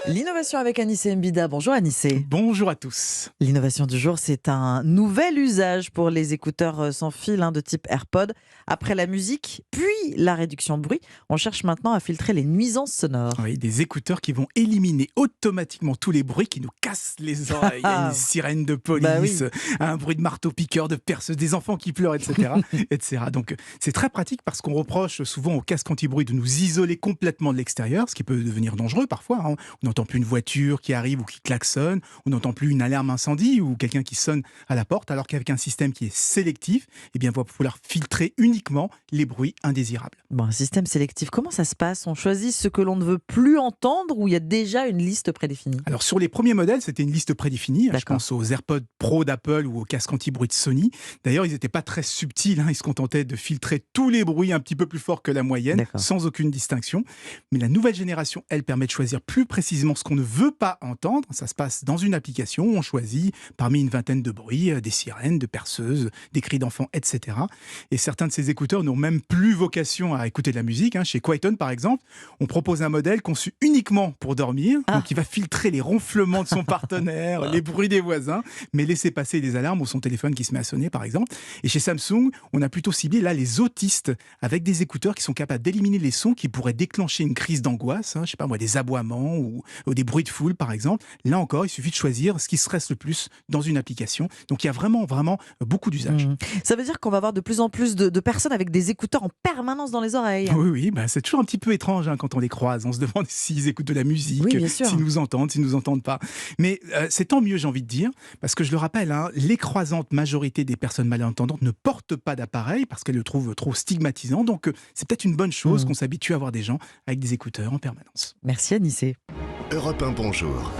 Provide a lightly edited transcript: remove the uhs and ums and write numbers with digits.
L'innovation avec Anissé Mbida. Bonjour Anissé. Bonjour à tous. L'innovation du jour, c'est un nouvel usage pour les écouteurs sans fil de type AirPod. Après la musique, puis la réduction de bruit, on cherche maintenant à filtrer les nuisances sonores. Oui, des écouteurs qui vont éliminer automatiquement tous les bruits qui nous cassent les oreilles. Une sirène de police, Bah oui. un bruit de marteau-piqueur, de perceuse, des enfants qui pleurent, etc. etc. Donc c'est très pratique parce qu'on reproche souvent aux casques anti-bruit de nous isoler complètement de l'extérieur, ce qui peut devenir dangereux parfois. On n'entend plus une voiture qui arrive ou qui klaxonne, on n'entend plus une alarme incendie ou quelqu'un qui sonne à la porte, alors qu'avec un système qui est sélectif, eh bien, on va pouvoir filtrer uniquement les bruits indésirables. Bon, un système sélectif, comment ça se passe? On choisit ce que l'on ne veut plus entendre ou il y a déjà une liste prédéfinie? Alors sur les premiers modèles, c'était une liste prédéfinie. Je D'accord. pense aux AirPods Pro d'Apple ou aux casques anti-bruit de Sony. D'ailleurs, ils n'étaient pas très subtils. Ils se contentaient de filtrer tous les bruits un petit peu plus forts que la moyenne, D'accord. sans aucune distinction. Mais la nouvelle génération, elle, permet de choisir plus précisément ce qu'on ne veut pas entendre. Ça se passe dans une application. On choisit parmi une vingtaine de bruits, des sirènes, de perceuses, des cris d'enfants, etc. Et certains de ces écouteurs n'ont même plus vocation à écouter de la musique. Chez Quaitone, par exemple, on propose un modèle conçu uniquement pour dormir. Donc, il va filtrer les ronflements de son partenaire, les bruits des voisins, mais laisser passer les alarmes ou son téléphone qui se met à sonner, par exemple. Et chez Samsung, on a plutôt ciblé là les autistes avec des écouteurs qui sont capables d'éliminer les sons qui pourraient déclencher une crise d'angoisse. Je sais pas moi, des aboiements ou des bruits de foule, par exemple. Là encore, il suffit de choisir ce qui se reste le plus dans une application. Donc, il y a vraiment beaucoup d'usages. Ça veut dire qu'on va avoir de plus en plus de personnes avec des écouteurs en permanence dans les oreilles. Oui, c'est toujours un petit peu étrange quand on les croise. On se demande s'ils écoutent de la musique, Oui, bien sûr. s'ils nous entendent pas. Mais c'est tant mieux, j'ai envie de dire, parce que je le rappelle, l'écrasante majorité des personnes malentendantes ne portent pas d'appareil parce qu'elles le trouvent trop stigmatisant. Donc c'est peut-être une bonne chose qu'on s'habitue à avoir des gens avec des écouteurs en permanence. Merci Anissé. Europe 1, bonjour.